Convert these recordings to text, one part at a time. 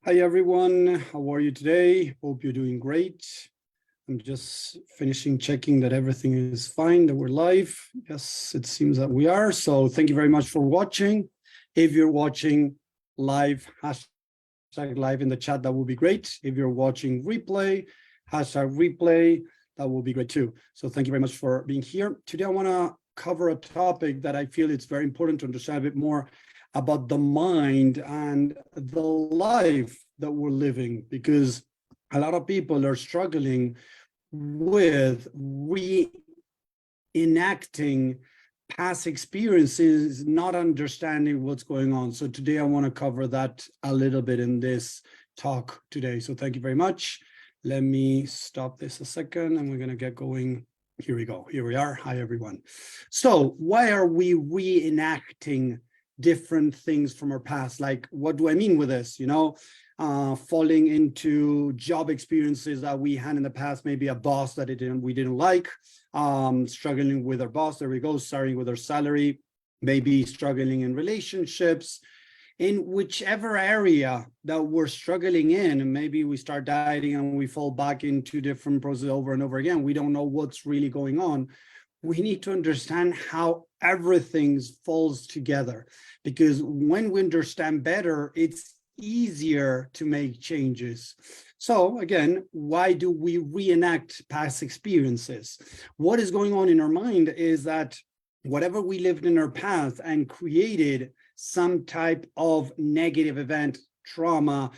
Hi everyone, how are you today? Hope you're doing great. I'm just finishing checking that everything is fine, that we're live. Yes, it seems that we are. So thank you very much for watching. If you're watching live, hashtag live in the chat, that will be great. If you're watching replay, hashtag replay, that will be great too. So thank you very much for being here. Today I want to cover a topic that I feel it's very important to understand a bit more about the mind and the life that we're living, because a lot of people are struggling with reenacting past experiences, not understanding what's going on. So today I want to cover that a little bit in this talk today. So thank you very much. Let me stop this a second and we're going to get going. Here we go. Here we are. Hi, everyone. So why are we reenacting different things from our past? Like, what do I mean with this? Falling into job experiences that we had in the past, maybe a boss that we didn't like, struggling with our boss, there we go, starting with our salary, maybe struggling in relationships, in whichever area that we're struggling in, and maybe we start dieting and we fall back into different processes over and over again. We don't know what's really going on. We need to understand how everything falls together, because when we understand better, it's easier to make changes. So again, why do we reenact past experiences? What is going on in our mind is that whatever we lived in our past and created some type of negative event, trauma,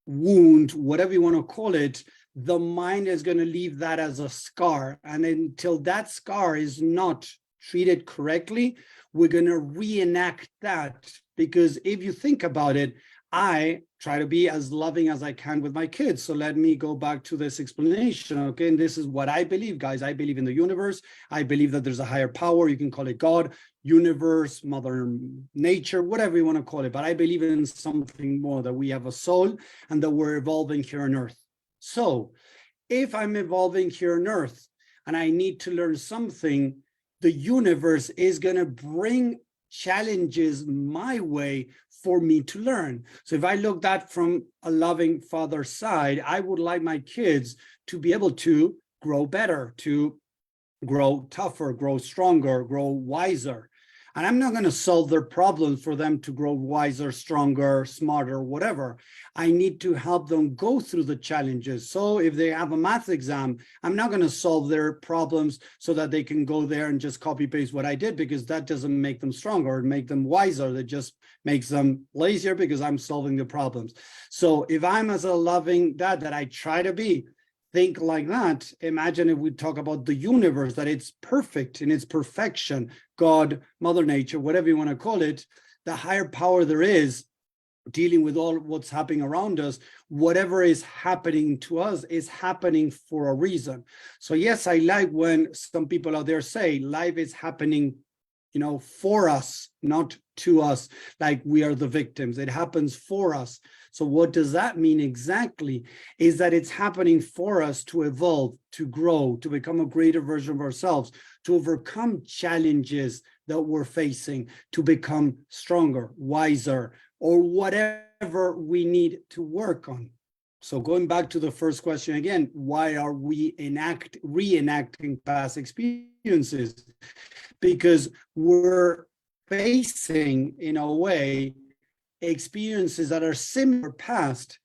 wound, whatever you want to call it, the mind is going to leave that as a scar. And until that scar is not treated correctly, we're going to reenact that. Because if you think about it, I try to be as loving as I can with my kids. So let me go back to this explanation. Okay, and this is what I believe, guys. I believe in the universe. I believe that there's a higher power. You can call it God, universe, mother nature, whatever you want to call it. But I believe in something more, that we have a soul and that we're evolving here on earth. So if I'm evolving here on earth and I need to learn something, the universe is going to bring challenges my way for me to learn. So if I look at from a loving father's side, I would like my kids to be able to grow better, to grow tougher, grow stronger, grow wiser. And I'm not going to solve their problems for them to grow wiser, stronger, smarter, whatever. I need to help them go through the challenges. So if they have a math exam, I'm not going to solve their problems so that they can go there and just copy paste what I did, because that doesn't make them stronger or make them wiser. That just makes them lazier because I'm solving the problems. So if I'm as a loving dad that I try to be, think like that, imagine if we talk about the universe, that it's perfect in its perfection, God, Mother Nature, whatever you want to call it, the higher power there is dealing with all what's happening around us. Whatever is happening to us is happening for a reason. So yes, I like when some people out there say life is happening, for us, not to us, like we are the victims. It happens for us. So what does that mean exactly? Is that it's happening for us to evolve, to grow, to become a greater version of ourselves, to overcome challenges that we're facing, to become stronger, wiser, or whatever we need to work on. So going back to the first question again, why are we reenacting past experiences? Because we're facing, in a way, experiences that are similar past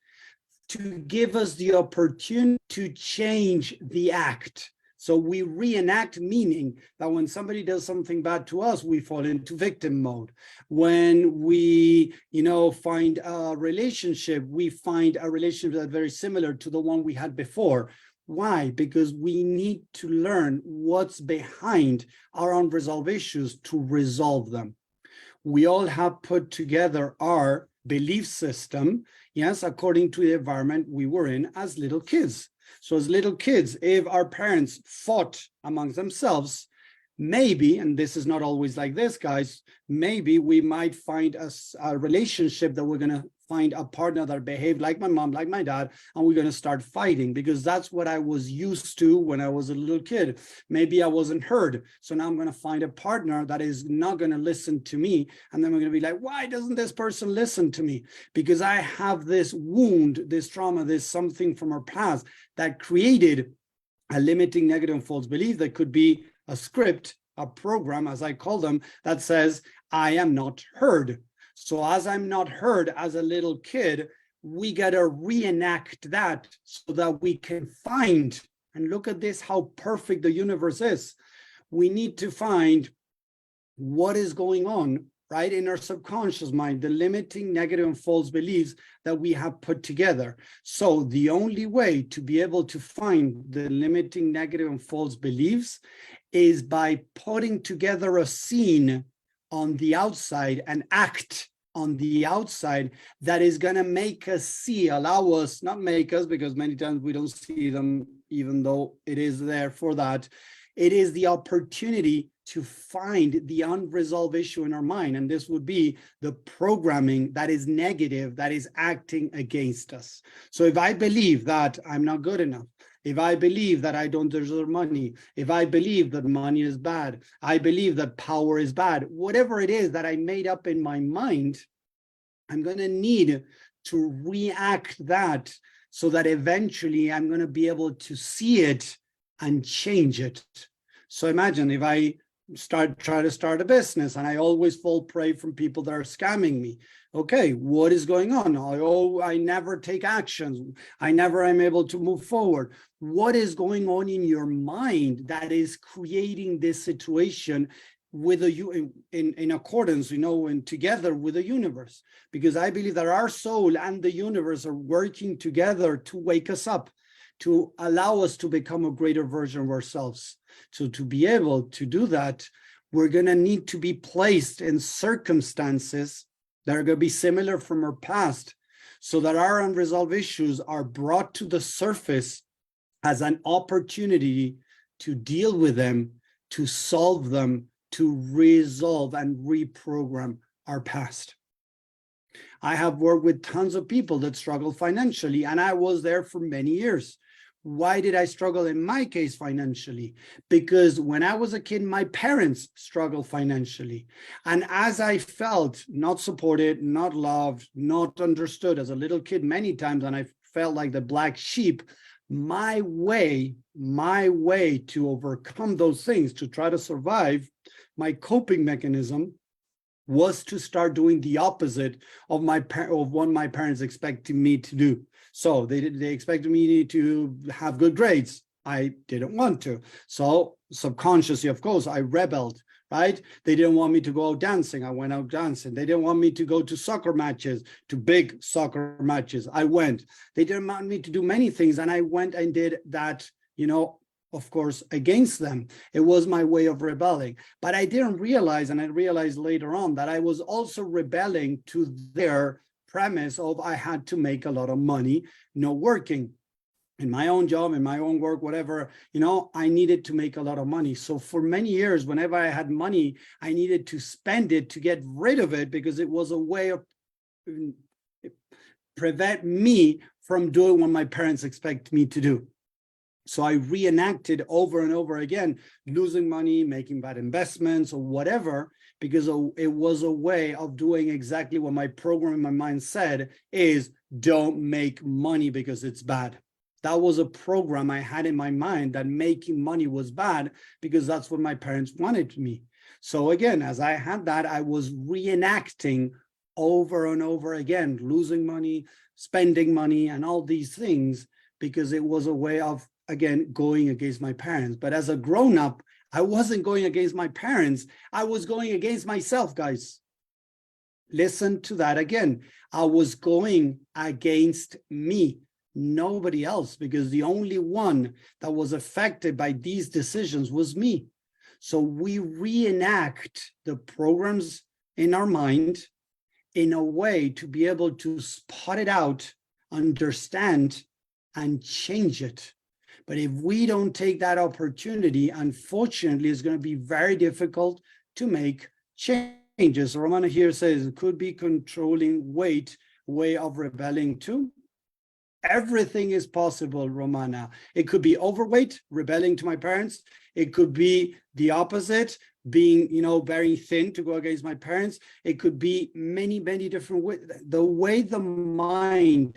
to give us the opportunity to change the act. So we reenact, meaning that when somebody does something bad to us, we fall into victim mode. When we, find a relationship, we find a relationship that's very similar to the one we had before. Why? Because we need to learn what's behind our unresolved issues to resolve them. We all have put together our belief system, yes, according to the environment we were in as little kids. So as little kids, if our parents fought amongst themselves, maybe, and this is not always like this, guys, maybe we might find a relationship that we're going to find a partner that behaved like my mom, like my dad, and we're going to start fighting, because that's what I was used to when I was a little kid. Maybe I wasn't heard. So now I'm going to find a partner that is not going to listen to me. And then we're going to be like, why doesn't this person listen to me? Because I have this wound, this trauma, this something from our past that created a limiting negative and false belief that could be a script, a program, as I call them, that says, I am not heard. So as I'm not heard as a little kid, we got to reenact that so that we can find, and look at this, how perfect the universe is. We need to find what is going on, right, in our subconscious mind, the limiting negative and false beliefs that we have put together. So the only way to be able to find the limiting negative and false beliefs is by putting together a scene on the outside, an act on the outside that is going to make us see, allow us, not make us, because many times we don't see them, even though it is there for that. It is the opportunity to find the unresolved issue in our mind. And this would be the programming that is negative, that is acting against us. So if I believe that I'm not good enough, if I believe that I don't deserve money, if I believe that money is bad, I believe that power is bad, whatever it is that I made up in my mind, I'm going to need to react that so that eventually I'm going to be able to see it and change it. So imagine if I try to start a business and I always fall prey from people that are scamming me. Okay, what is going on? I never take actions. I never am able to move forward. What is going on in your mind that is creating this situation with in accordance, and together with the universe? Because I believe that our soul and the universe are working together to wake us up, to allow us to become a greater version of ourselves. So to be able to do that, we're going to need to be placed in circumstances that are going to be similar from our past, so that our unresolved issues are brought to the surface as an opportunity to deal with them, to solve them, to resolve and reprogram our past. I have worked with tons of people that struggle financially, and I was there for many years. Why did I struggle in my case financially? Because when I was a kid, my parents struggled financially. And as I felt not supported, not loved, not understood as a little kid many times, and I felt like the black sheep, my way to overcome those things, to try to survive, my coping mechanism was to start doing the opposite of what my parents expected me to do. So they expected me to have good grades. I didn't want to. So subconsciously, of course, I rebelled, right? They didn't want me to go out dancing. I went out dancing. They didn't want me to go to soccer matches, to big soccer matches. I went. They didn't want me to do many things. And I went and did that, of course, against them. It was my way of rebelling. But I didn't realize, and I realized later on, that I was also rebelling to their premise of I had to make a lot of money, working in my own job, in my own work, whatever, I needed to make a lot of money. So for many years, whenever I had money, I needed to spend it to get rid of it, because it was a way of prevent me from doing what my parents expect me to do. So I reenacted over and over again, losing money, making bad investments or whatever, because it was a way of doing exactly what my program in my mind said is, don't make money because it's bad. That was a program I had in my mind, that making money was bad because that's what my parents wanted me. So again, as I had that, I was reenacting over and over again, losing money, spending money, and all these things, because it was a way of, again, going against my parents. But as a grown-up, I wasn't going against my parents. I was going against myself, guys. Listen to that again. I was going against me, nobody else, because the only one that was affected by these decisions was me. So we reenact the programs in our mind in a way to be able to spot it out, understand, and change it. But if we don't take that opportunity, unfortunately, it's going to be very difficult to make changes. Romana here says it could be controlling weight way of rebelling to? Everything is possible, Romana. It could be overweight, rebelling to my parents. It could be the opposite, being, very thin to go against my parents. It could be many, many different ways. The way the mind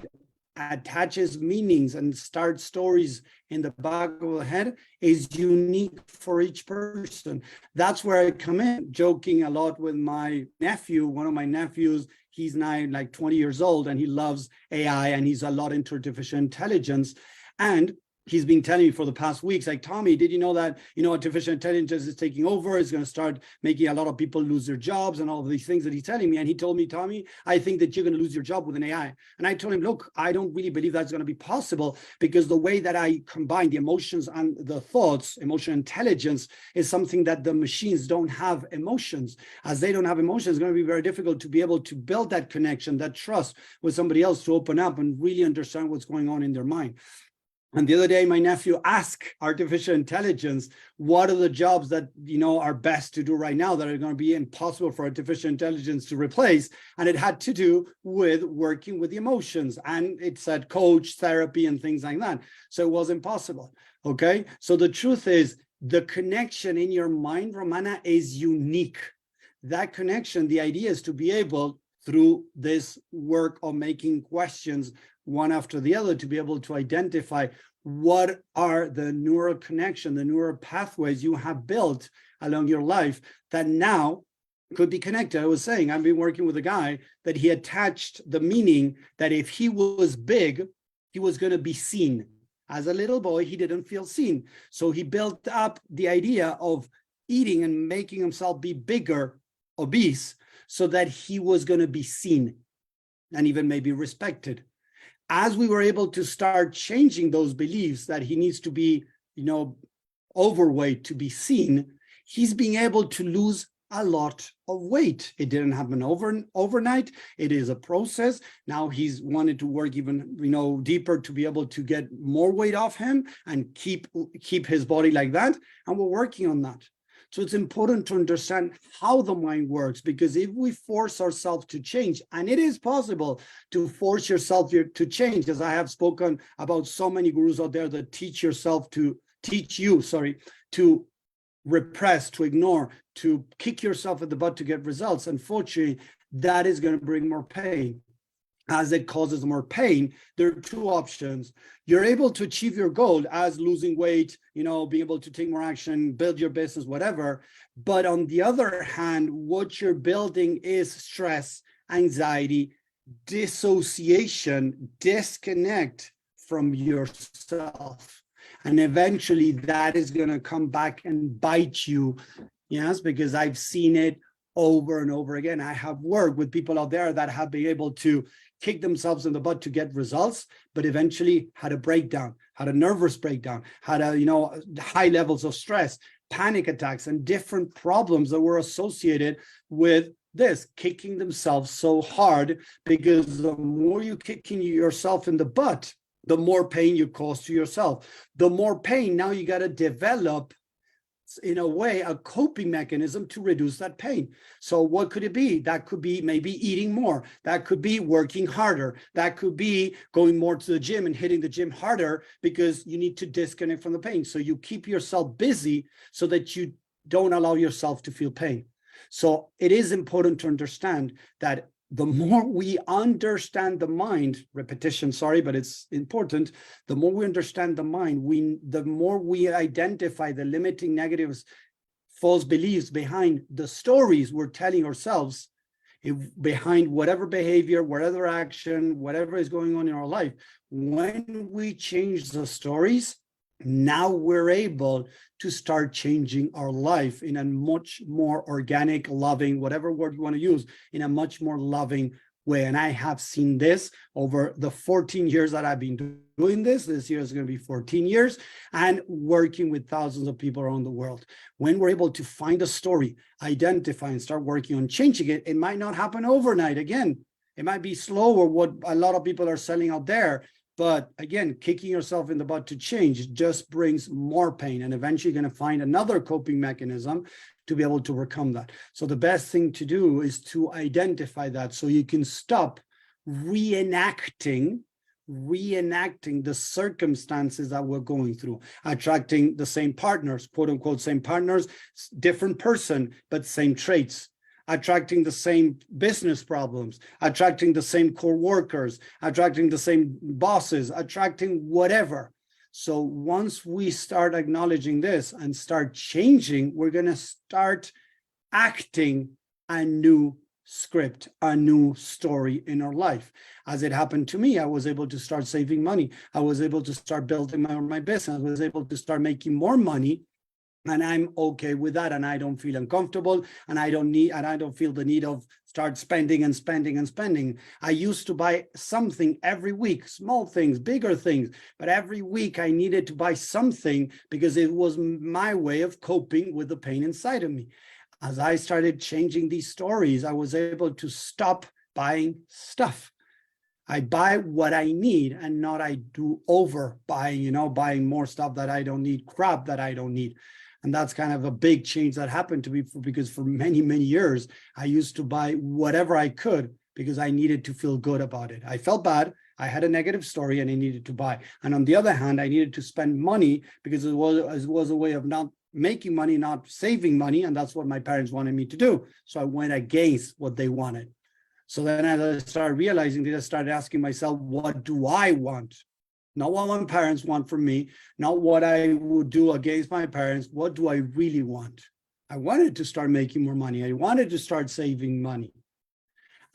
attaches meanings and starts stories in the back of the head is unique for each person. That's where I come in, joking a lot with my nephew. One of my nephews, he's now like 20 years old and he loves AI and he's a lot into artificial intelligence. And he's been telling me for the past weeks, like, Tommy, did you know that, artificial intelligence is taking over? It's going to start making a lot of people lose their jobs and all of these things that he's telling me. And he told me, Tommy, I think that you're going to lose your job with an AI. And I told him, look, I don't really believe that's going to be possible, because the way that I combine the emotions and the thoughts, emotional intelligence, is something that the machines don't have emotions. As they don't have emotions, it's going to be very difficult to be able to build that connection, that trust with somebody else, to open up and really understand what's going on in their mind. And the other day, my nephew asked artificial intelligence, what are the jobs that, are best to do right now that are going to be impossible for artificial intelligence to replace? And it had to do with working with the emotions. And it said coach, therapy, and things like that. So it was impossible. Okay. So the truth is, the connection in your mind, Romana, is unique. That connection, the idea is to be able, through this work of making questions one after the other, to be able to identify what are the neural connection, the neural pathways you have built along your life that now could be connected. I was saying, I've been working with a guy that he attached the meaning that if he was big, he was going to be seen. As a little boy, he didn't feel seen. So he built up the idea of eating and making himself be bigger, obese, so that he was going to be seen and even maybe respected. As we were able to start changing those beliefs that he needs to be, overweight to be seen, he's being able to lose a lot of weight. It didn't happen overnight. It is a process. Now he's wanted to work even, deeper to be able to get more weight off him and keep his body like that. And we're working on that. So it's important to understand how the mind works, because if we force ourselves to change, and it is possible to force yourself to change, as I have spoken about so many gurus out there that teach you to repress, to ignore, to kick yourself in the butt to get results. Unfortunately, that is going to bring more pain. As it causes more pain, there are two options. You're able to achieve your goal as losing weight, being able to take more action, build your business, whatever. But on the other hand, what you're building is stress, anxiety, dissociation, disconnect from yourself. And eventually that is going to come back and bite you. Yes, because I've seen it over and over again. I have worked with people out there that have been able to kick themselves in the butt to get results, but eventually had a breakdown, had a nervous breakdown, had high levels of stress, panic attacks, and different problems that were associated with this, kicking themselves so hard, because the more you kicking yourself in the butt, the more pain you cause to yourself. The more pain, now you got to develop, in a way, a coping mechanism to reduce that pain. So what could it be? That could be maybe eating more. That could be working harder. That could be going more to the gym and hitting the gym harder, because you need to disconnect from the pain. So you keep yourself busy so that you don't allow yourself to feel pain. So it is important to understand that the more we understand the mind, repetition, sorry, but it's important. The more we understand the mind, the more we identify the limiting negatives, false beliefs behind the stories we're telling ourselves, behind whatever behavior, whatever action, whatever is going on in our life. When we change the stories, now we're able to start changing our life in a much more organic, loving, whatever word you want to use, in a much more loving way. And I have seen this over the 14 years that I've been doing this. This year is going to be 14 years, and working with thousands of people around the world. When we're able to find a story, identify, and start working on changing it, it might not happen overnight. Again, it might be slower, what a lot of people are selling out there. But again, kicking yourself in the butt to change just brings more pain, and eventually you're going to find another coping mechanism to be able to overcome that. So the best thing to do is to identify that, so you can stop reenacting the circumstances that we're going through, attracting the same partners, quote unquote, same partners, different person, but same traits, attracting the same business problems, attracting the same co-workers, attracting the same bosses, attracting whatever. So once we start acknowledging this and start changing, we're going to start acting a new script, a new story in our life. As it happened to me, I was able to start saving money. I was able to start building my business. I was able to start making more money, and I'm okay with that. And I don't feel uncomfortable, and I don't feel the need of start spending and spending and spending. I used to buy something every week, small things, bigger things, but every week I needed to buy something because it was my way of coping with the pain inside of me. As I started changing these stories, I was able to stop buying stuff. I buy what I need and not I do over buying, buying more stuff that I don't need, crap that I don't need. And that's kind of a big change that happened to me because for many, many years, I used to buy whatever I could because I needed to feel good about it. I felt bad. I had a negative story and I needed to buy. And on the other hand, I needed to spend money because it was a way of not making money, not saving money. And that's what my parents wanted me to do. So I went against what they wanted. So then as I started realizing that, I started asking myself, what do I want? Not what my parents want from me, not what I would do against my parents. What do I really want? I wanted to start making more money. I wanted to start saving money.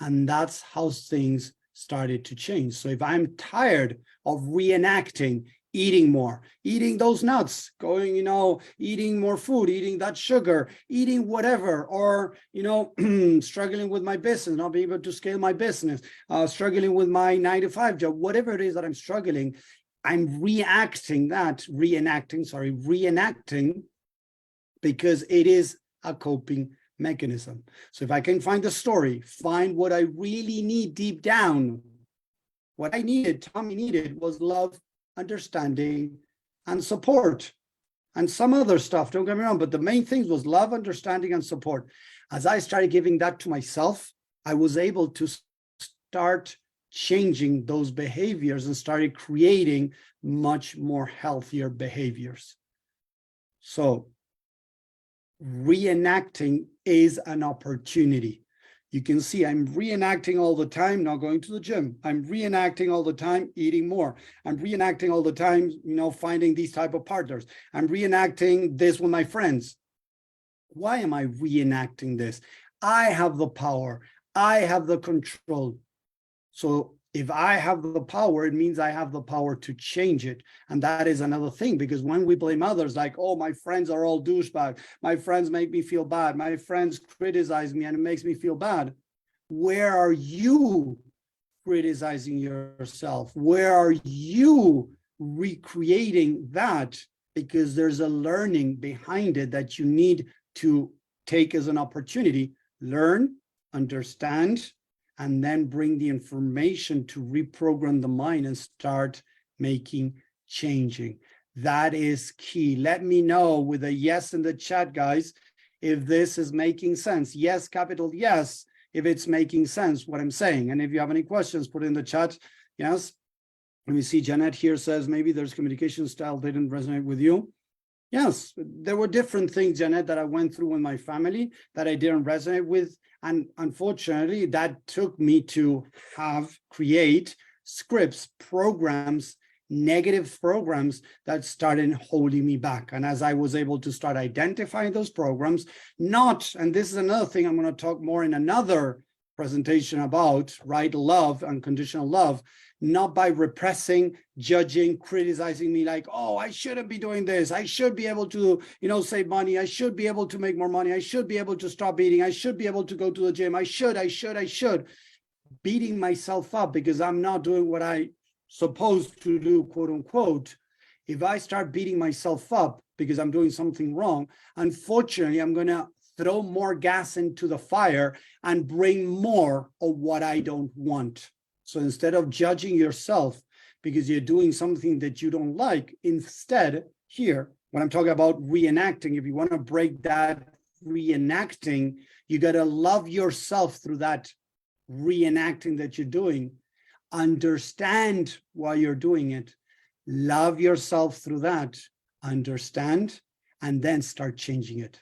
And that's how things started to change. So if I'm tired of reenacting eating more, eating those nuts, going, eating more food, eating that sugar, eating whatever, or, struggling with my business, not being able to scale my business, struggling with my 9-to-5 job, whatever it is that I'm struggling, I'm reenacting because it is a coping mechanism. So if I can find the story, find what I really need deep down, what Tommy needed was love, understanding, and support, and some other stuff, don't get me wrong, but the main thing was love, understanding, and support. As I started giving that to myself, I was able to start changing those behaviors and started creating much more healthier behaviors. So reenacting is an opportunity. You can see I'm reenacting all the time, not going to the gym. I'm reenacting all the time, eating more. I'm reenacting all the time, finding these type of partners. I'm reenacting this with my friends. Why am I reenacting this? I have the power. I have the control. So if I have the power, it means I have the power to change it. And that is another thing, because when we blame others, like, oh, my friends are all douchebags, my friends make me feel bad, my friends criticize me and it makes me feel bad. Where are you criticizing yourself? Where are you recreating that? Because there's a learning behind it that you need to take as an opportunity, learn, understand, and then bring the information to reprogram the mind and start changing. That is key. Let me know with a yes in the chat, guys, if this is making sense. Yes, capital yes, if it's making sense, what I'm saying. And if you have any questions, put it in the chat. Yes. Let me see, Janet here says, maybe there's communication style didn't resonate with you. Yes, there were different things, Janet, that I went through in my family that I didn't resonate with. And unfortunately, that took me to create scripts, programs, negative programs that started holding me back. And as I was able to start identifying those programs, and this is another thing I'm going to talk more in another presentation about, right? Love, unconditional love, not by repressing, judging, criticizing me like, oh, I shouldn't be doing this. I should be able to, save money. I should be able to make more money. I should be able to stop eating. I should be able to go to the gym. I should. Beating myself up because I'm not doing what I supposed to do, quote unquote. If I start beating myself up because I'm doing something wrong, unfortunately, I'm going to throw more gas into the fire and bring more of what I don't want. So instead of judging yourself because you're doing something that you don't like, instead, here, when I'm talking about reenacting, if you want to break that reenacting, you got to love yourself through that reenacting that you're doing understand why you're doing it, love yourself through that, understand, and then start changing it.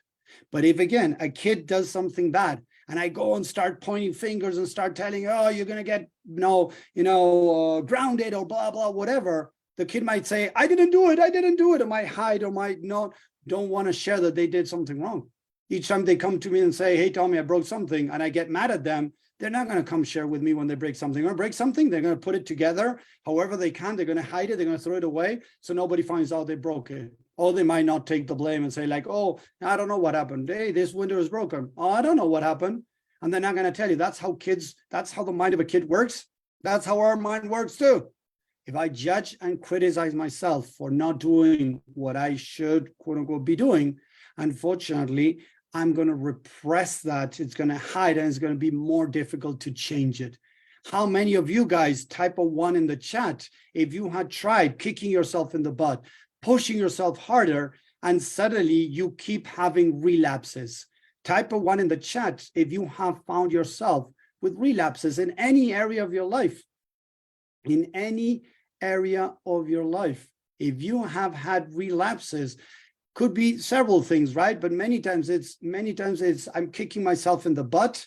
But if, again, a kid does something bad and I go and start pointing fingers and start telling, oh, you're going to get, grounded or blah, blah, whatever, the kid might say, I didn't do it. Or might hide or might not, don't want to share that they did something wrong. Each time they come to me and say, hey, Tommy, I broke something, and I get mad at them, they're not going to come share with me when they break something. Or break something, they're going to put it together however they can. They're going to hide it. They're going to throw it away so nobody finds out they broke it. Or they might not take the blame and say like, oh, I don't know what happened. Hey, this window is broken. Oh, I don't know what happened. And they're not going to tell you. That's how the mind of a kid works. That's how our mind works too. If I judge and criticize myself for not doing what I should, quote unquote, be doing, unfortunately, I'm going to repress that. It's going to hide, and it's going to be more difficult to change it. How many of you guys, type a 1 in the chat, if you had tried kicking yourself in the butt, pushing yourself harder, and suddenly you keep having relapses? Type a 1 in the chat if you have found yourself with relapses in any area of your life. In any area of your life. If you have had relapses, could be several things, right? But many times it's I'm kicking myself in the butt.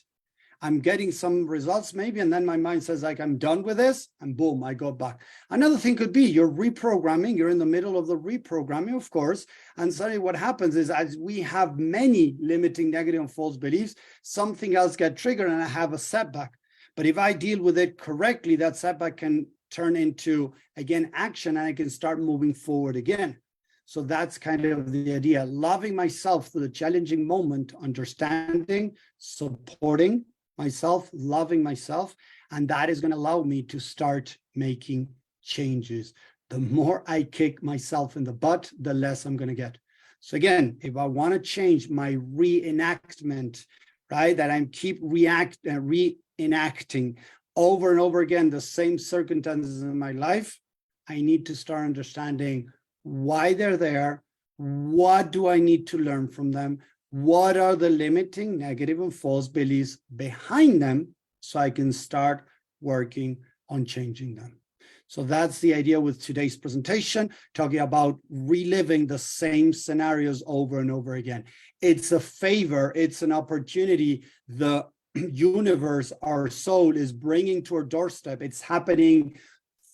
I'm getting some results maybe, and then my mind says like, I'm done with this, and boom, I go back. Another thing could be you're reprogramming, you're in the middle of the reprogramming, of course, and suddenly what happens is, as we have many limiting, negative, and false beliefs, something else gets triggered and I have a setback. But if I deal with it correctly, that setback can turn into, again, action, and I can start moving forward again. So that's kind of the idea. Loving myself through the challenging moment, understanding, supporting myself, loving myself, and that is going to allow me to start making changes. The more I kick myself in the butt, the less I'm going to get. So again, if I want to change my reenactment, right, that I keep reenacting over and over again the same circumstances in my life, I need to start understanding why they're there. What do I need to learn from them? What are the limiting, negative, and false beliefs behind them, so I can start working on changing them? So that's the idea with today's presentation, talking about reliving the same scenarios over and over again. It's a favor, it's an opportunity the universe, our soul, is bringing to our doorstep. It's happening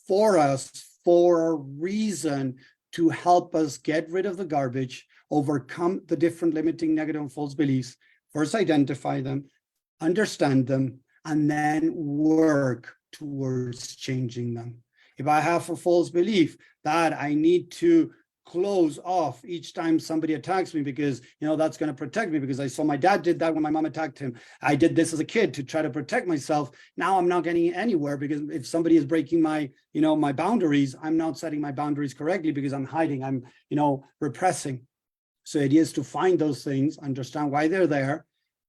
for us for a reason, to help us get rid of the garbage, overcome the different limiting, negative, and false beliefs, first identify them, understand them, and then work towards changing them. If I have a false belief that I need to close off each time somebody attacks me because, that's going to protect me, because I saw my dad did that when my mom attacked him. I did this as a kid to try to protect myself. Now I'm not getting anywhere, because if somebody is breaking my, my boundaries, I'm not setting my boundaries correctly because I'm hiding, I'm, repressing. So it is to find those things, understand why they're there,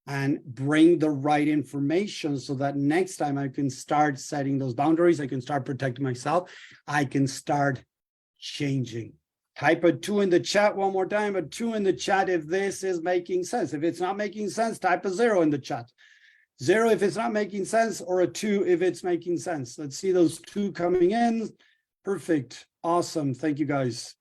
and bring the right information so that next time I can start setting those boundaries, I can start protecting myself, I can start changing. Type a 2 in the chat one more time, a 2 in the chat if this is making sense. If it's not making sense, type a 0 in the chat. 0 if it's not making sense, or a 2 if it's making sense. Let's see those 2 coming in. Perfect. Awesome. Thank you, guys.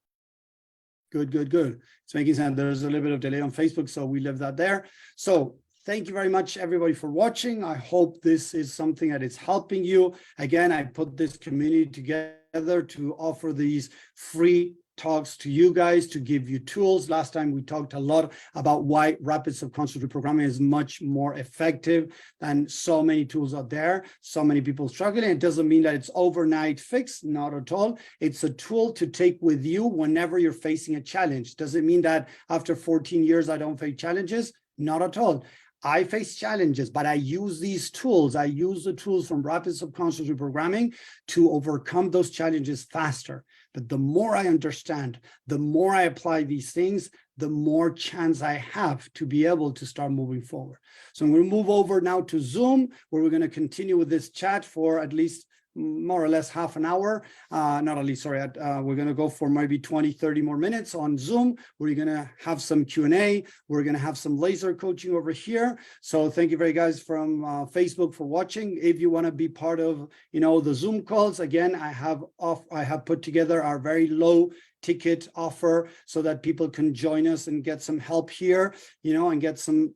Good. It's making sense. There's a little bit of delay on Facebook, so we leave that there. So thank you very much, everybody, for watching. I hope this is something that is helping you. Again, I put this community together to offer these free talks to you guys, to give you tools. Last time we talked a lot about why rapid subconscious reprogramming is much more effective than so many tools out there. So many people struggling. It doesn't mean that it's overnight fix, not at all. It's a tool to take with you whenever you're facing a challenge. Does it mean that after 14 years I don't face challenges? Not at all. I face challenges, but I use these tools. I use the tools from rapid subconscious reprogramming to overcome those challenges faster. But the more I understand, the more I apply these things, the more chance I have to be able to start moving forward. So I'm going to move over now to Zoom, where we're going to continue with this chat for at least more or less half an hour, not at least, sorry, we're going to go for maybe 20, 30 more minutes on Zoom. We're going to have some Q&A. We're going to have some laser coaching over here. So thank you very guys from Facebook for watching. If you want to be part of, the Zoom calls, again, I have put together our very low ticket offer so that people can join us and get some help here, and get some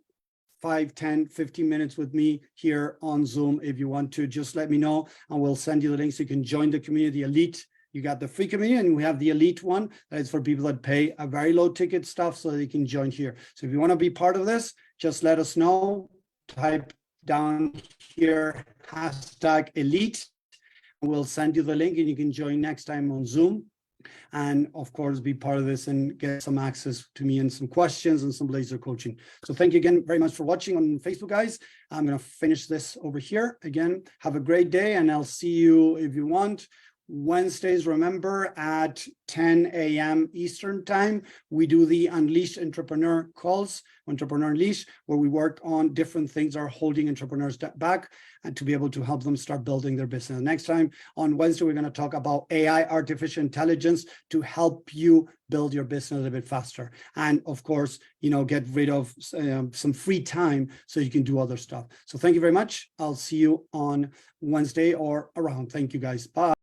5, 10, 15 minutes with me here on Zoom. If you want to, just let me know and we'll send you the link so you can join the community elite. You got the free community and we have the elite one that is for people that pay a very low ticket stuff so they can join here. So if you want to be part of this, just let us know. Type down here #elite. We'll send you the link and you can join next time on Zoom. And of course, be part of this and get some access to me and some questions and some laser coaching. So thank you again very much for watching on Facebook, guys. I'm going to finish this over here. Again, have a great day and I'll see you if you want. Wednesdays, remember, at 10 a.m. Eastern time, we do the Unleashed Entrepreneur calls, Entrepreneur Unleashed, where we work on different things that are holding entrepreneurs back and to be able to help them start building their business. Next time on Wednesday, we're going to talk about AI, artificial intelligence, to help you build your business a little bit faster. And of course, get rid of some free time so you can do other stuff. So thank you very much. I'll see you on Wednesday or around. Thank you, guys. Bye.